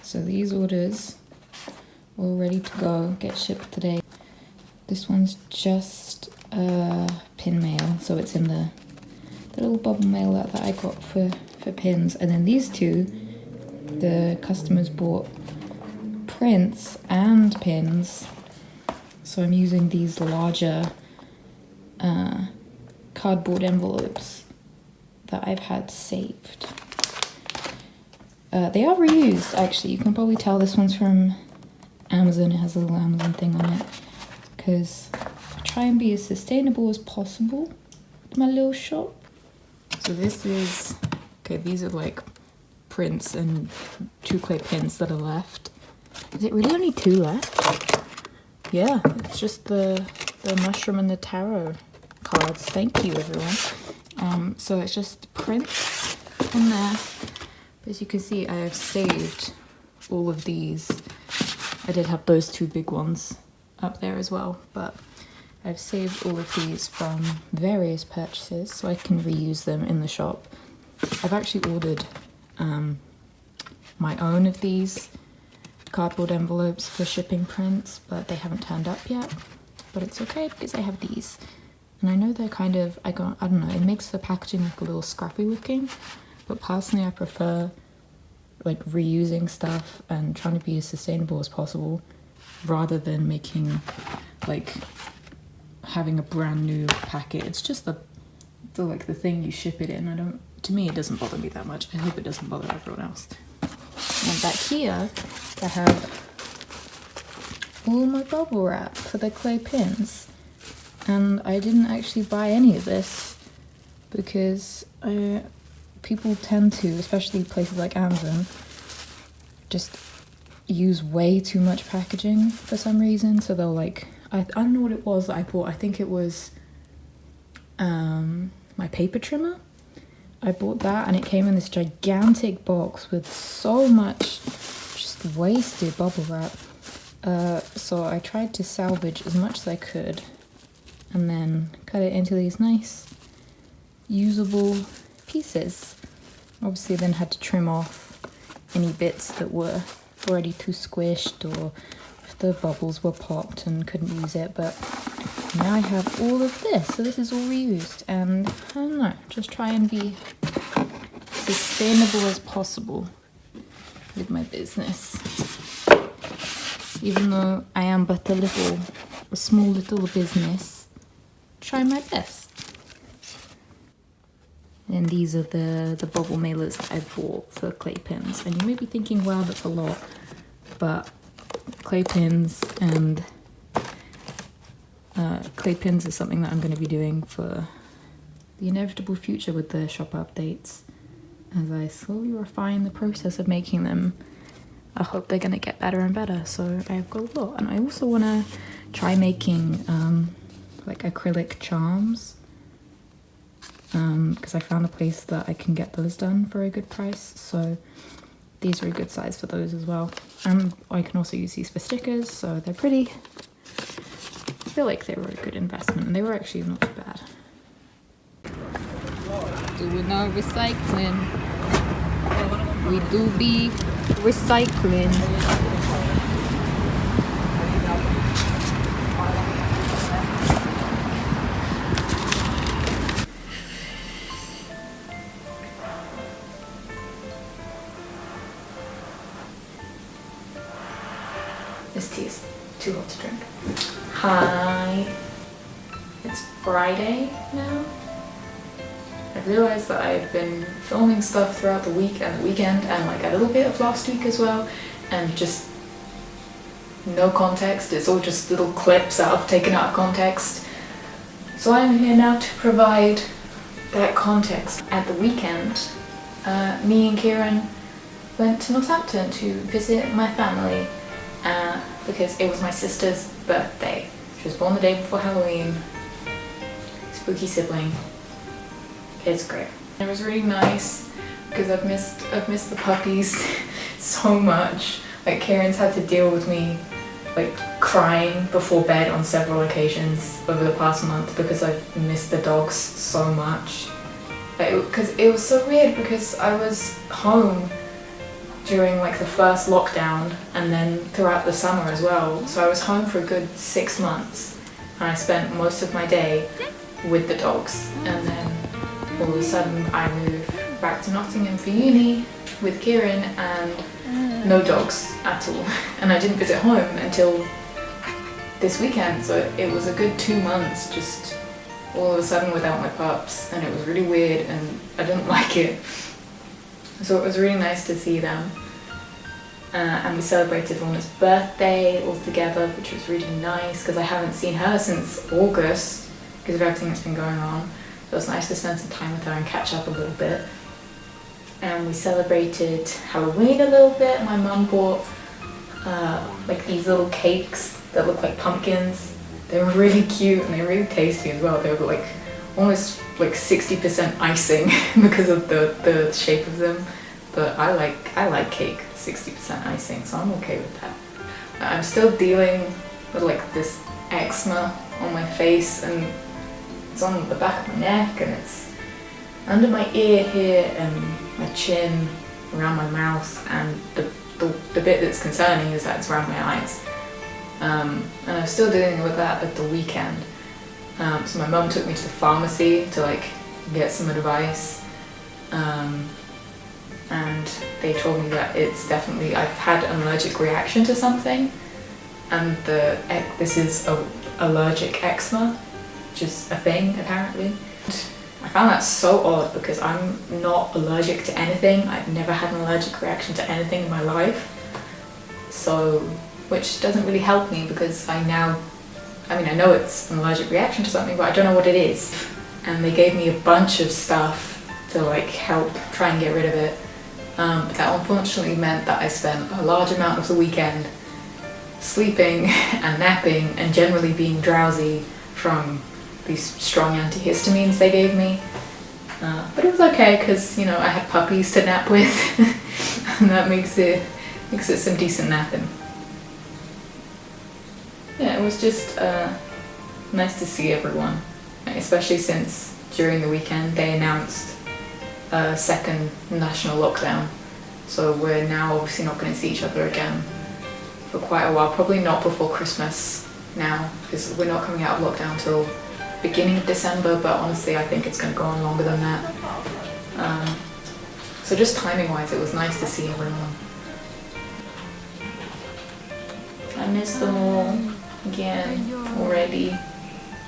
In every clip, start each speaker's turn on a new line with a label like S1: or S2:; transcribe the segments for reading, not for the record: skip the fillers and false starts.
S1: So these orders all ready to go, get shipped today. This one's just pin mail, so it's in the little bubble mailer that I got for pins. And then these two, the customers bought prints and pins. So I'm using these larger cardboard envelopes that I've had saved. They are reused, actually. You can probably tell this one's from Amazon. It has a little Amazon thing on it, because I try and be as sustainable as possible with my little shop. So this is, okay, these are like prints and 2 clay pins that are left. Is it really only 2 left? Yeah, it's just the mushroom and the tarot cards. Thank you, everyone. So it's just prints in there. As you can see, I have saved all of these. I did have those 2 big ones up there as well, but I've saved all of these from various purchases so I can reuse them in the shop. I've actually ordered my own of these cardboard envelopes for shipping prints, but they haven't turned up yet. But it's okay because I have these. And I know they're kind of, I don't know, it makes the packaging look a little scrappy looking. But personally, I prefer like reusing stuff and trying to be as sustainable as possible, rather than making like having a brand new packet. It's just the thing you ship it in. To me, it doesn't bother me that much. I hope it doesn't bother everyone else. And back here, I have all my bubble wrap for the clay pins. And I didn't actually buy any of this because people tend to, especially places like Amazon, just use way too much packaging for some reason. So they'll like, I don't know what it was that I bought. I think it was my paper trimmer. I bought that and it came in this gigantic box with so much just wasted bubble wrap. So I tried to salvage as much as I could and then cut it into these nice usable pieces. Obviously then had to trim off any bits that were already too squished or if the bubbles were popped and couldn't use it, but now I have all of this, so this is all reused, and I don't know, just try and be sustainable as possible with my business. Even though I am but a small little business, try my best. And these are the bubble mailers that I bought for clay pins. And you may be thinking, wow, that's a lot. But clay pins and clay pins is something that I'm going to be doing for the inevitable future with the shop updates. As I slowly refine the process of making them, I hope they're going to get better and better. So I've got a lot. And I also want to try making like acrylic charms. Because I found a place that I can get those done for a good price, so these are a good size for those as well. And I can also use these for stickers, so they're pretty. I feel like they were a good investment, and they were actually not too bad. Doing our recycling. We do be recycling. This tea is too hot to drink. Hi. It's Friday now. I realized that I've been filming stuff throughout the week and the weekend and like a little bit of last week as well, and just no context. It's all just little clips that I've taken out of context. So I'm here now to provide that context. At the weekend, me and Kieran went to Northampton to visit my family. Because it was my sister's birthday. She was born the day before Halloween. Spooky sibling. It's great. It was really nice because I've missed the puppies so much. Like Kieran's had to deal with me like crying before bed on several occasions over the past month because I've missed the dogs so much. Because it was so weird because I was home during like the first lockdown and then throughout the summer as well. So I was home for a good 6 months and I spent most of my day with the dogs, and then all of a sudden I moved back to Nottingham for uni with Kieran and no dogs at all. And I didn't visit home until this weekend, so it was a good 2 months just all of a sudden without my pups, and it was really weird and I didn't like it. So it was really nice to see them. And we celebrated Lorna's birthday all together, which was really nice because I haven't seen her since August because of everything that's been going on. So it was nice to spend some time with her and catch up a little bit. And we celebrated Halloween a little bit. My mum bought like these little cakes that look like pumpkins. They were really cute and they were really tasty as well. They were like almost like 60% icing because of the shape of them. But I like cake 60% icing, so I'm okay with that. I'm still dealing with like this eczema on my face, and it's on the back of my neck, and it's under my ear here and my chin, around my mouth, and the bit that's concerning is that it's around my eyes. And I'm still dealing with that at the weekend. So my mum took me to the pharmacy to like get some advice, and they told me that it's definitely, I've had an allergic reaction to something, and this is allergic eczema, which is a thing apparently. I found that so odd because I'm not allergic to anything. I've never had an allergic reaction to anything in my life. So, which doesn't really help me because I know it's an allergic reaction to something, but I don't know what it is. And they gave me a bunch of stuff to like help try and get rid of it. But that unfortunately meant that I spent a large amount of the weekend sleeping and napping and generally being drowsy from these strong antihistamines they gave me. But it was okay because, you know, I had puppies to nap with and that makes it some decent napping. Yeah, it was just nice to see everyone, especially since during the weekend they announced a second national lockdown. So we're now obviously not going to see each other again for quite a while, probably not before Christmas now, because we're not coming out of lockdown till beginning of December, but honestly I think it's going to go on longer than that. So just timing wise, it was nice to see everyone. I miss them all again already,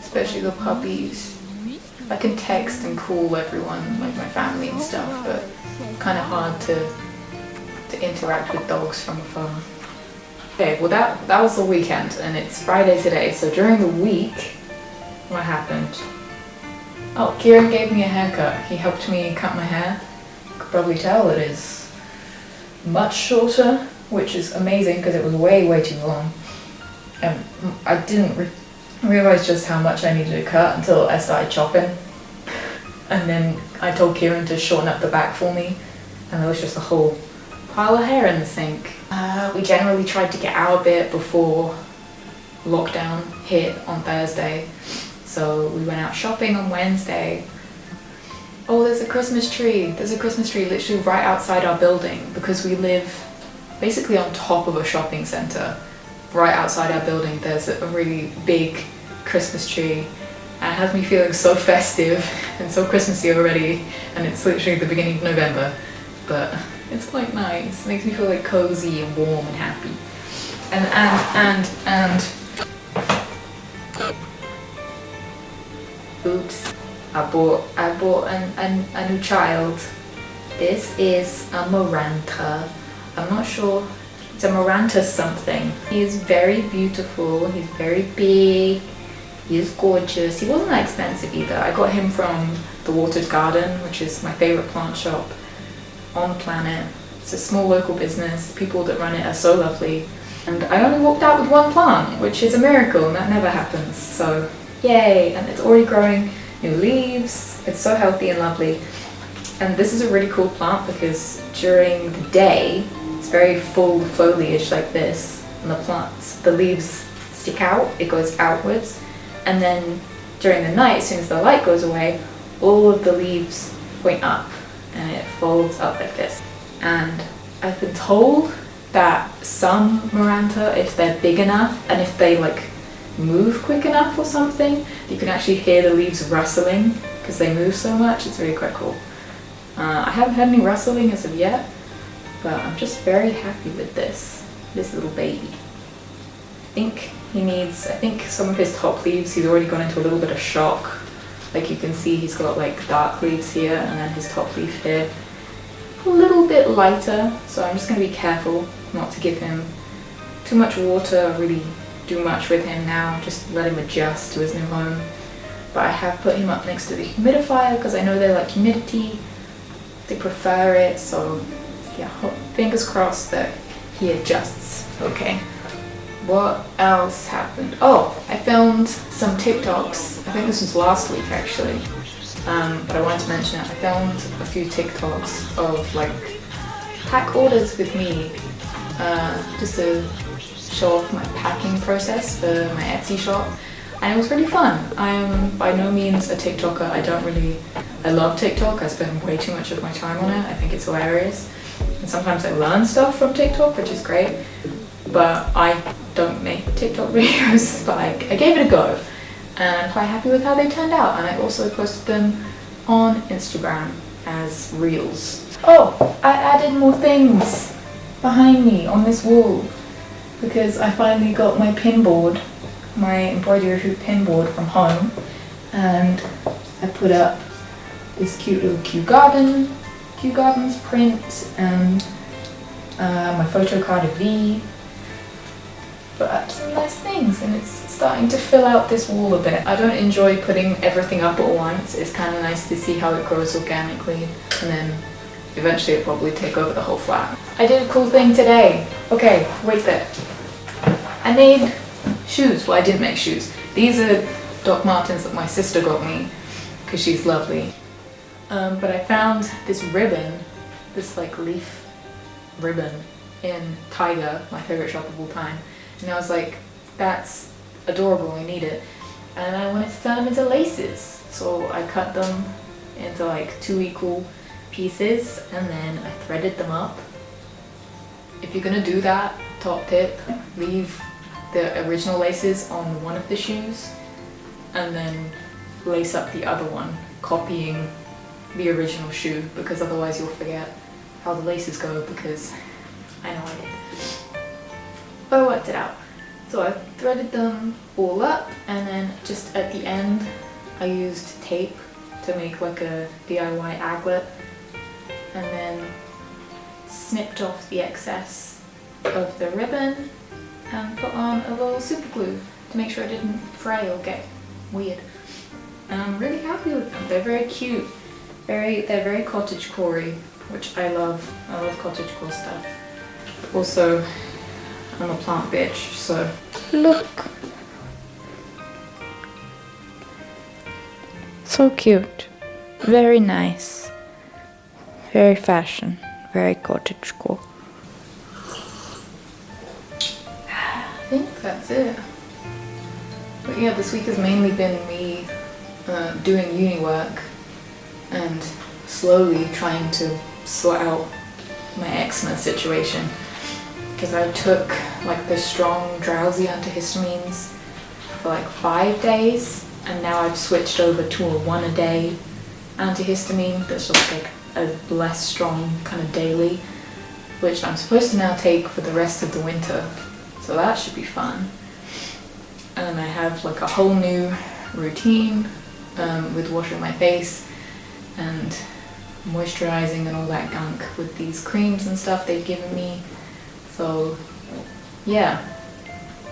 S1: especially the puppies. I can text and call everyone, like my family and stuff, but kind of hard to interact with dogs from afar. Okay, well that was the weekend and it's Friday today, so during the week, what happened? Oh, Kieran gave me a haircut. He helped me cut my hair. You could probably tell it is much shorter, which is amazing because it was way too long. And I didn't realize just how much I needed to cut until I started chopping. And then I told Kieran to shorten up the back for me, and there was just a whole pile of hair in the sink. We generally tried to get out a bit before lockdown hit on Thursday. So we went out shopping on Wednesday. Oh, there's a Christmas tree. There's a Christmas tree literally right outside our building because we live basically on top of a shopping centre. Right outside our building there's a really big Christmas tree, and it has me feeling so festive and so Christmassy already, and it's literally the beginning of November, but it's quite nice. It makes me feel like cozy and warm and happy. And oops, I bought a new child. This is a Maranta. I'm not sure. It's a Maranta something. He is very beautiful. He's very big. He is gorgeous. He wasn't that expensive either. I got him from the Watered Garden, which is my favorite plant shop on the planet. It's a small local business. The people that run it are so lovely. And I only walked out with one plant, which is a miracle, and that never happens. So yay, and it's already growing new leaves. It's so healthy and lovely. And this is a really cool plant because during the day, it's very full foliage like this, and the leaves stick out, it goes outwards. And then during the night, as soon as the light goes away, all of the leaves point up and it folds up like this. And I've been told that some Maranta, if they're big enough and if they like move quick enough or something, you can actually hear the leaves rustling because they move so much. It's really quite cool. I haven't had any rustling as of yet, but I'm just very happy with this little baby. I think some of his top leaves, he's already gone into a little bit of shock. Like you can see he's got like dark leaves here and then his top leaf here a little bit lighter, so I'm just going to be careful not to give him too much water or really do much with him now, just let him adjust to his new home. But I have put him up next to the humidifier because I know they like humidity, they prefer it, so yeah, fingers crossed that he adjusts. Okay, what else happened? Oh, I filmed some TikToks. I think this was last week actually, but I wanted to mention it. I filmed a few TikToks of like pack orders with me, just to show off my packing process for my Etsy shop, and it was really fun. I'm by no means a TikToker. I love TikTok. I spend way too much of my time on it. I think it's hilarious, and sometimes I learn stuff from TikTok, which is great, but I don't make TikTok videos. But I gave it a go, and I'm quite happy with how they turned out, and I also posted them on Instagram as reels. Oh, I added more things behind me on this wall because I finally got my pin board, my embroidery hoop pin board from home, and I put up this cute little Kew Gardens print and my photo card of V. But some nice things, and it's starting to fill out this wall a bit. I don't enjoy putting everything up at once. It's kind of nice to see how it grows organically, and then eventually it'll probably take over the whole flat. I did a cool thing today. Okay, wait there. I made shoes. Well, I didn't make shoes. These are Doc Martens that my sister got me because she's lovely. But I found this ribbon, this like leaf ribbon in Tiger, my favorite shop of all time. And I was like, that's adorable, I need it. And I wanted to turn them into laces. So I cut them into like 2 equal pieces and then I threaded them up. If you're gonna do that, top tip, leave the original laces on one of the shoes and then lace up the other one, copying the original shoe, because otherwise you'll forget how the laces go, because I know I did. But I worked it out. So I threaded them all up, and then just at the end I used tape to make like a DIY aglet, and then snipped off the excess of the ribbon and put on a little super glue to make sure it didn't fray or get weird. And I'm really happy with them. They're very cute. They're very cottagecore-y, which I love. I love cottagecore stuff. Also, I'm a plant bitch, so look. So cute. Very nice. Very fashion. Very cottagecore. I think that's it. But yeah, this week has mainly been me doing uni work and slowly trying to sort out my eczema situation, because I took like the strong drowsy antihistamines for like 5 days, and now I've switched over to a 1 a day antihistamine that's just like a less strong kind of daily, which I'm supposed to now take for the rest of the winter, so that should be fun. And I have like a whole new routine with washing my face and moisturizing and all that gunk with these creams and stuff they've given me. So yeah,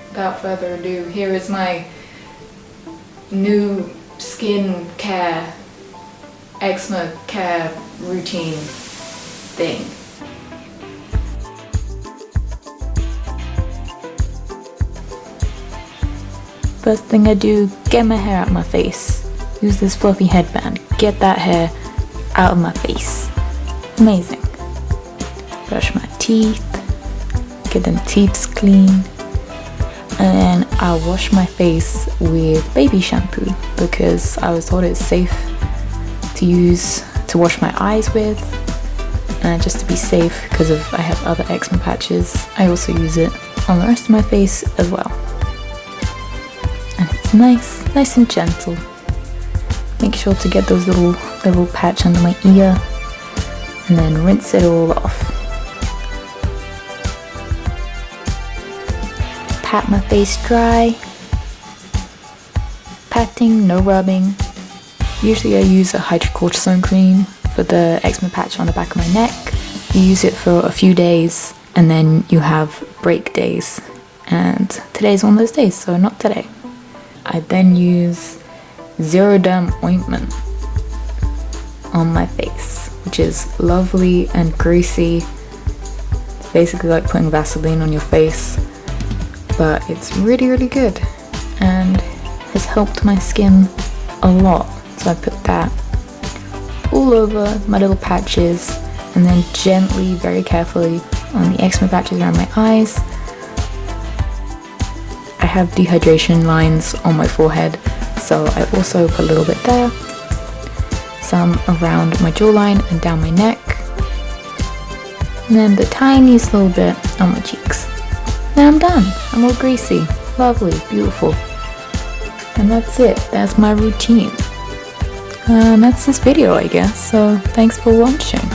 S1: without further ado, here is my new skin care, eczema care routine thing. First thing I do, get my hair out my face. Use this fluffy headband, get that hair out of my face. Amazing. Brush my teeth, get them teeths clean, and then I wash my face with baby shampoo because I was told it's safe to use to wash my eyes with. just to be safe because I have other eczema patches. I also use it on the rest of my face as well. And it's nice and gentle. Make sure to get those little patch under my ear and then rinse it all off. Pat my face dry. Patting, no rubbing. Usually I use a hydrocortisone cream for the eczema patch on the back of my neck. You use it for a few days and then you have break days. And today's one of those days, so not today. I then use Xeroderm ointment on my face, which is lovely and greasy. It's basically like putting Vaseline on your face, but it's really good and has helped my skin a lot. So I put that all over my little patches and then gently, very carefully on the eczema patches around my eyes. I have dehydration lines on my forehead, so I also put a little bit there, some around my jawline and down my neck, and then the tiniest little bit on my cheeks. Then I'm done. I'm all greasy, lovely, beautiful. And that's it. That's my routine. That's this video, I guess, so thanks for watching.